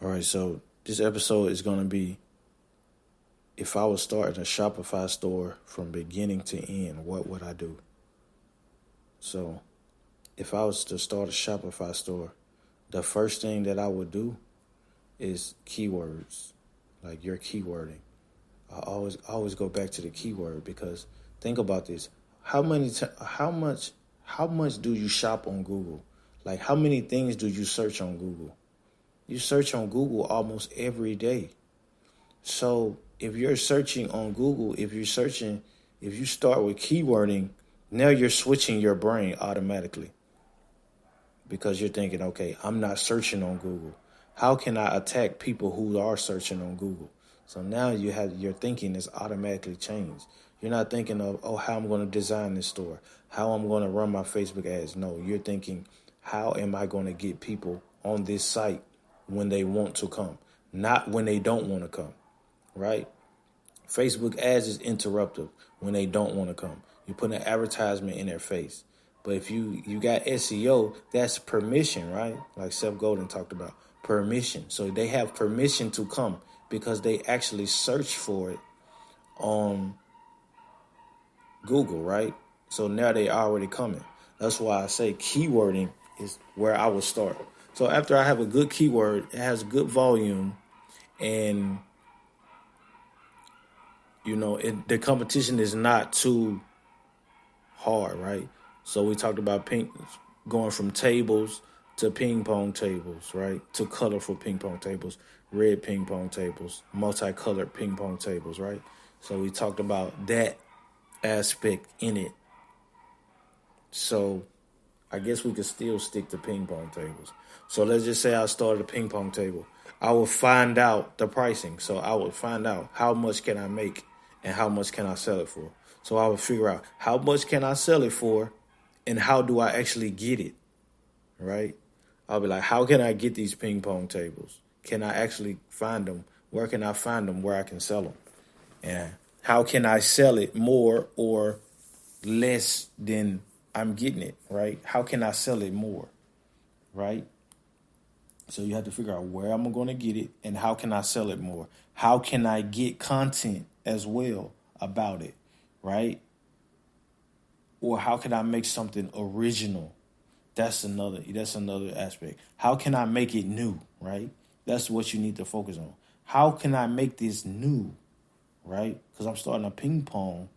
All right, so this episode is going to be if I was starting a Shopify store from beginning to end, what would I do? So, if I was to start a Shopify store, the first thing that I would do is keywords, like your keywording. I always go back to the keyword because think about this: how much do you shop on Google? Like how many things do you search on Google? You search on Google almost every day. So if you're searching on Google, if you start with keywording, now you're switching your brain automatically because you're thinking, okay, I'm not searching on Google. How can I attack people who are searching on Google? So now your thinking is automatically changed. You're not thinking of, oh, how I'm going to design this store, how I'm going to run my Facebook ads. No, you're thinking, how am I going to get people on this site when they want to come, not when they don't want to come, right? Facebook ads is interruptive when they don't want to come. You put an advertisement in their face. But if you got SEO, that's permission, right? Like Seth Godin talked about, permission. So they have permission to come because they actually search for it on Google, right? So now they already coming. That's why I say keywording is where I would start. So after I have a good keyword, it has good volume, and the competition is not too hard, right? So we talked about going from tables to ping pong tables, right? To colorful ping pong tables, red ping pong tables, multicolored ping pong tables, right? So we talked about that aspect in it. So I guess we could still stick to ping pong tables. So let's just say I started a ping pong table. I will find out the pricing. So I would find out how much can I make and how much can I sell it for. So I would figure out how much can I sell it for and how do I actually get it, right? I'll be like, how can I get these ping pong tables? Can I actually find them? Where can I find them where I can sell them? And how can I sell it more or less than I'm getting it, right? How can I sell it more, right? So you have to figure out where I'm going to get it and how can I sell it more? How can I get content as well about it, right? Or how can I make something original? That's another aspect. How can I make it new, right? That's what you need to focus on. How can I make this new, right? Because I'm starting a ping pong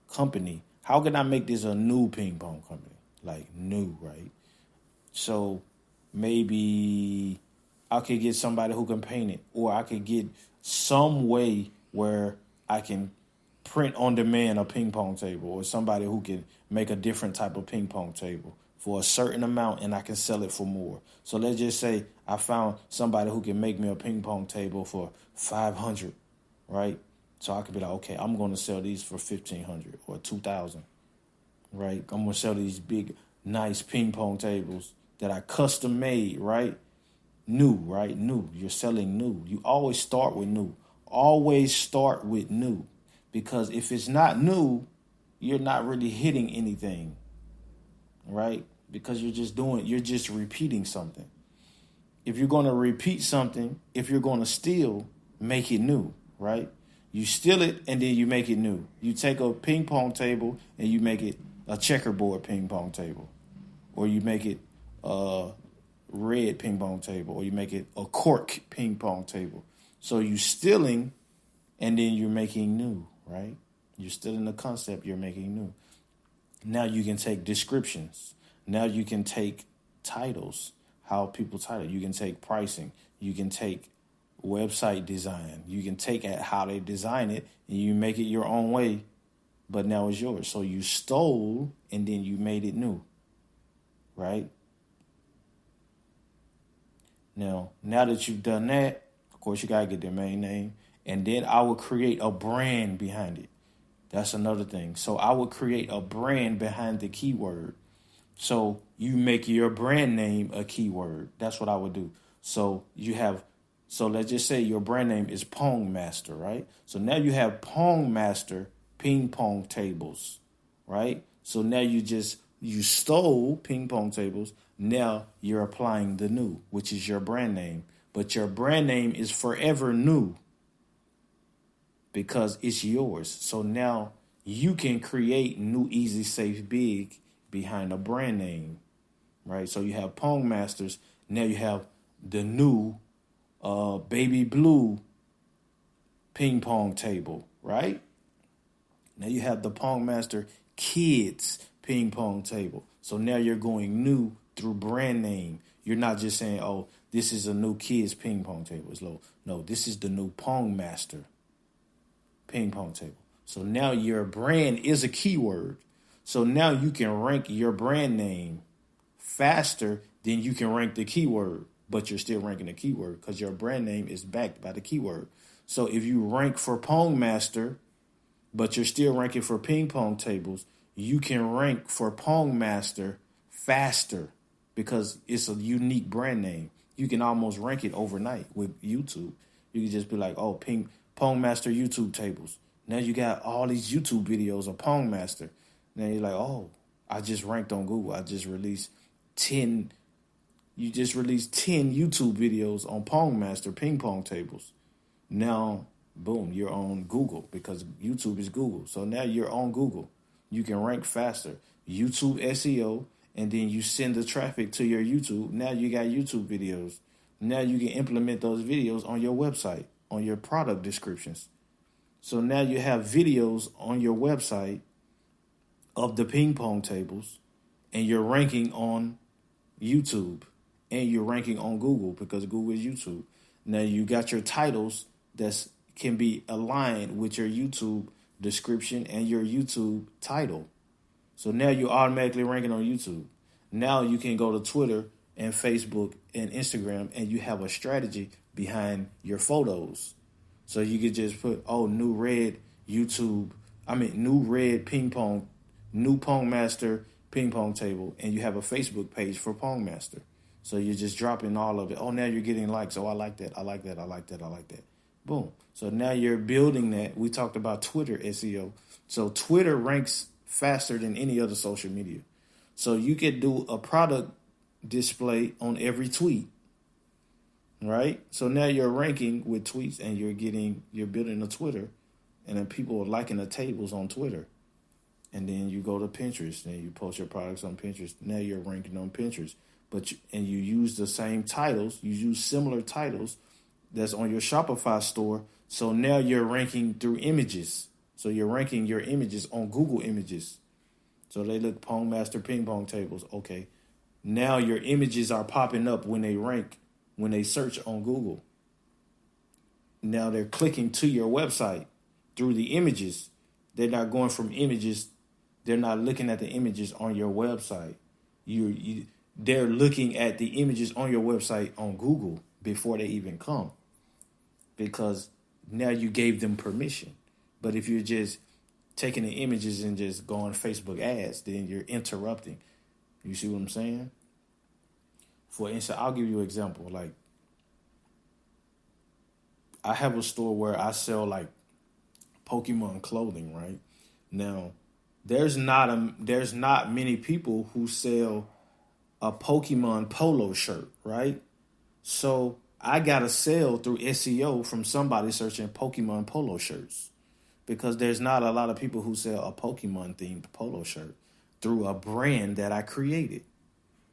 company. How can I make this a new ping pong company? Like new, right? So maybe I could get somebody who can paint it, or I could get some way where I can print on demand a ping pong table, or somebody who can make a different type of ping pong table for a certain amount and I can sell it for more. So let's just say I found somebody who can make me a ping pong table for $500, right? So I could be like, okay, I'm going to sell these for $1,500 or $2,000, right? I'm going to sell these big, nice ping pong tables that I custom made, right? New, right? New. You're selling new. You always start with new. Always start with new. Because if it's not new, you're not really hitting anything, right? Because you're just repeating something. If you're going to repeat something, if you're going to steal, make it new, right? You steal it and then you make it new. You take a ping pong table and you make it a checkerboard ping pong table, or you make it a red ping pong table, or you make it a cork ping pong table. So you're stealing and then you're making new, right? You're stealing the concept, you're making new. Now you can take descriptions. Now you can take titles, how people title. You can take pricing. You can take website design. You can take at how they design it and you make it your own way, but now it's yours. So you stole and then you made it new, right? Now that you've done that, of course, you got to get their main name. And then I would create a brand behind it. That's another thing. So I would create a brand behind the keyword. So you make your brand name a keyword. That's what I would do. So let's just say your brand name is Pong Master, right? So now you have Pong Master ping pong tables, right? So now you stole ping pong tables. Now you're applying the new, which is your brand name. but your brand name is forever new because it's yours. So now you can create new, easy, safe, big behind a brand name, right? So you have Pong Masters. Now you have the new baby blue ping pong table, right? Now you have the Pong Master Kids ping pong table. So now you're going new through brand name. You're not just saying, oh, this is a new kids ping pong table. It's low. No, this is the new Pong Master ping pong table. So now your brand is a keyword. So now you can rank your brand name faster than you can rank the keyword, but you're still ranking the keyword because your brand name is backed by the keyword. So if you rank for Pong Master, but you're still ranking for ping pong tables, you can rank for Pong Master faster because it's a unique brand name. You can almost rank it overnight with YouTube. You can just be like, oh, Pong Master YouTube tables. Now you got all these YouTube videos of Pong Master. Now you're like, oh, I just ranked on Google. I just released 10. You just released 10 YouTube videos on Pong Master ping pong tables. Now, boom, you're on Google because YouTube is Google. So now you're on Google. You can rank faster. YouTube SEO, and then you send the traffic to your YouTube. Now you got YouTube videos. Now you can implement those videos on your website, on your product descriptions. So now you have videos on your website of the ping pong tables, and you're ranking on YouTube, and you're ranking on Google because Google is YouTube. Now you got your titles that can be aligned with your YouTube description and your YouTube title. So now you're automatically ranking on YouTube. Now you can go to Twitter and Facebook and Instagram, and you have a strategy behind your photos. So you could just put, oh, new red ping pong, new Pong Master ping pong table, and you have a Facebook page for Pong Master. So you're just dropping all of it. Oh, now you're getting likes. Oh, I like that. I like that. I like that. I like that. Boom. So now you're building that. We talked about Twitter SEO. So Twitter ranks faster than any other social media. So you could do a product display on every tweet, right? So now you're ranking with tweets, and you're building a Twitter, and then people are liking the tables on Twitter. And then you go to Pinterest, and you post your products on Pinterest. Now you're ranking on Pinterest. And you use the same titles. You use similar titles that's on your Shopify store. So now you're ranking through images. So you're ranking your images on Google Images. So they look Pong Master ping pong tables. Okay. Now your images are popping up when they search on Google. Now they're clicking to your website through the images. They're not going from images. They're not looking at the images on your website. They're looking at the images on your website on Google before they even come, because now you gave them permission. But if you're just taking the images and just going Facebook ads, then you're interrupting. You see what I'm saying? For instance, I'll give you an example. Like, I have a store where I sell like Pokemon clothing, right? Now, there's not many people who sell a Pokemon polo shirt, right? So I got a sale through SEO from somebody searching Pokemon polo shirts, because there's not a lot of people who sell a Pokemon themed polo shirt through a brand that I created.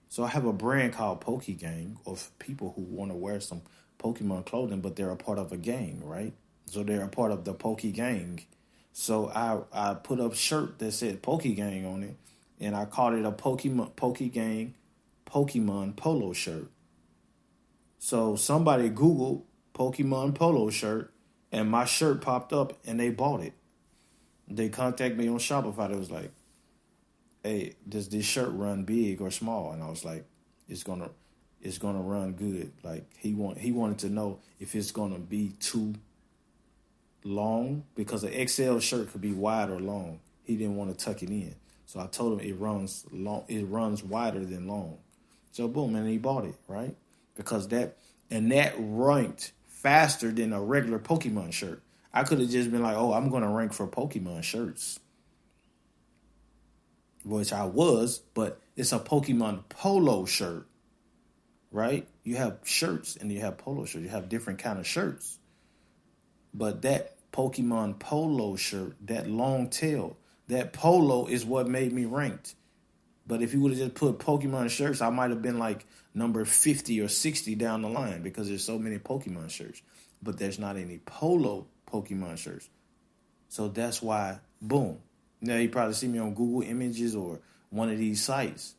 So I have a brand called Pokke Gang of people who want to wear some Pokemon clothing, but they're a part of a gang, right? So they're a part of the Pokke Gang. So I put up a shirt that said Pokke Gang on it, and I called it a Pokke Gang Pokemon polo shirt. So somebody Googled Pokemon polo shirt, and my shirt popped up, and they bought it. They contacted me on Shopify. They was like, hey, does this shirt run big or small? And I was like, it's gonna run good. Like, he wanted to know if it's gonna be too long, because an XL shirt could be wide or long. He didn't want to tuck it in. So I told him it runs wider than long. So boom, and he bought it, right? Because that ranked faster than a regular Pokemon shirt. I could have just been like, oh, I'm going to rank for Pokemon shirts, which I was, but it's a Pokemon polo shirt. right? You have shirts and you have polo shirts. You have different kind of shirts. But that Pokemon polo shirt, that long tail, that polo is what made me ranked. But if you would have just put Pokemon shirts, I might have been like number 50 or 60 down the line because there's so many Pokemon shirts. But there's not any polo Pokemon shirts. So that's why, boom. Now you probably see me on Google Images or one of these sites.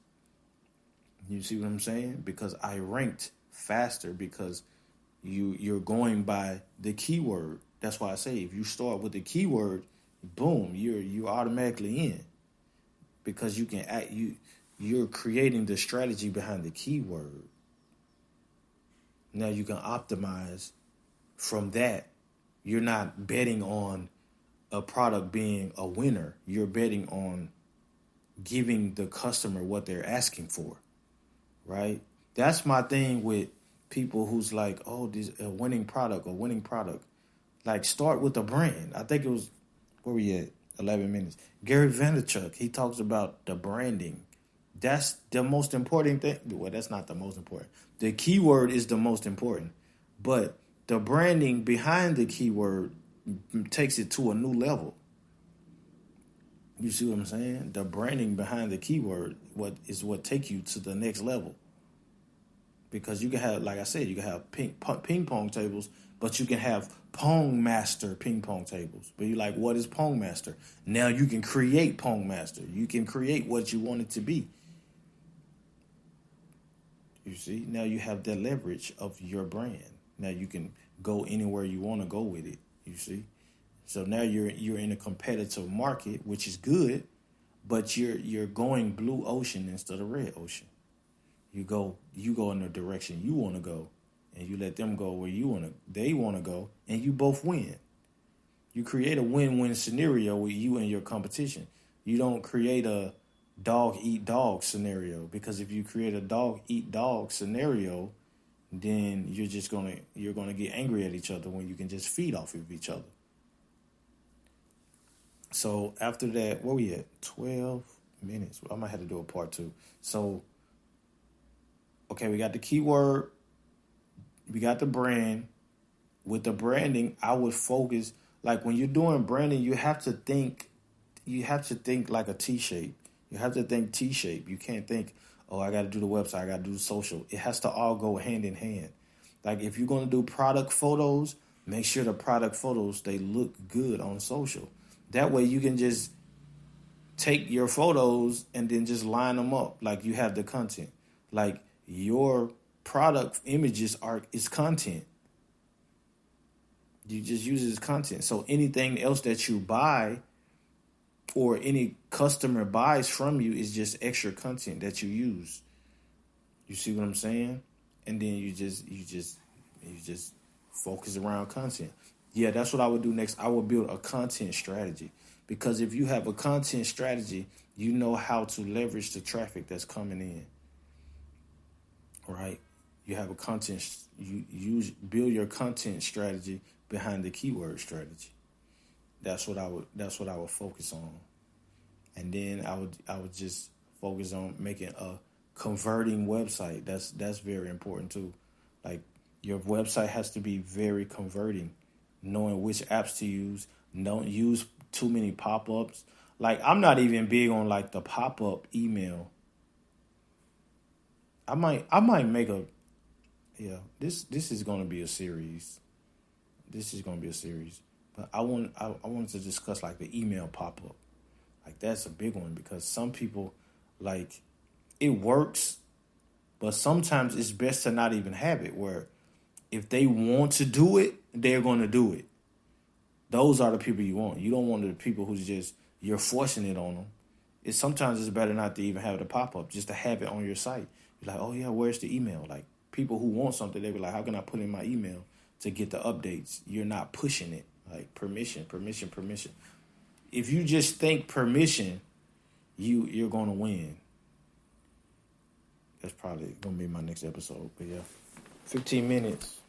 You see what I'm saying? Because I ranked faster because you're going by the keyword. That's why I say if you start with the keyword, boom, you're automatically in. Because you can you're creating the strategy behind the keyword. Now you can optimize from that. You're not betting on a product being a winner. You're betting on giving the customer what they're asking for, right? That's my thing with people who's like, oh, this a winning product. Like, start with the brand. I think it was, where we at? 11 minutes. Gary Vaynerchuk, he talks about the branding. That's the most important thing. Well, that's not the most important. The keyword is the most important. But the branding behind the keyword takes it to a new level. You see what I'm saying? The branding behind the keyword what take you to the next level. Because you can have, like I said, you can have ping pong tables, but you can have Pong Master ping pong tables. But you're like, what is Pong Master? Now you can create Pong Master. You can create what you want it to be. You see? Now you have the leverage of your brand. Now you can go anywhere you want to go with it. You see? So now you're in a competitive market, which is good, but you're going blue ocean instead of red ocean. You go in the direction you want to go, and you let them go where they want to go, and you both win. You create a win-win scenario with you and your competition. You don't create a dog-eat-dog scenario, because if you create a dog-eat-dog scenario, then you're gonna get angry at each other when you can just feed off of each other. So after that, where we at? 12 minutes. I might have to do a part 2. So, okay, we got the keyword. We got the brand. With the branding, I would focus, like when you're doing branding, you have to think like a T-shape. You have to think T-shape. You can't think, oh, I got to do the website, I got to do the social. It has to all go hand in hand. Like if you're going to do product photos, make sure the product photos, they look good on social. That way you can just take your photos and then just line them up like you have the content. Like your product images is content. You just use it as content. So anything else that you buy or any customer buys from you is just extra content that you use. You see what I'm saying? And then you just focus around content. Yeah, that's what I would do next. I would build a content strategy, because if you have a content strategy, you know how to leverage the traffic that's coming in. Right? You have a content. Build your content strategy behind the keyword strategy. That's what I would focus on. And then I would just focus on making a converting website. That's very important too. Like your website has to be very converting. Knowing which apps to use. Don't use too many pop-ups. Like I'm not even big on like the pop-up email. I might make this is going to be a series. This is going to be a series. But I wanted to discuss like the email pop-up. Like that's a big one, because some people, like, it works, but sometimes it's best to not even have it, where if they want to do it, they're going to do it. Those are the people you want. You don't want the people who's just, you're forcing it on them. Sometimes it's better not to even have the pop-up, just to have it on your site. You're like, oh yeah, where's the email? Like people who want something, they be like, how can I put in my email to get the updates? You're not pushing it. Like permission. If you just think permission, you're going to win. That's probably going to be my next episode. But yeah, 15 minutes.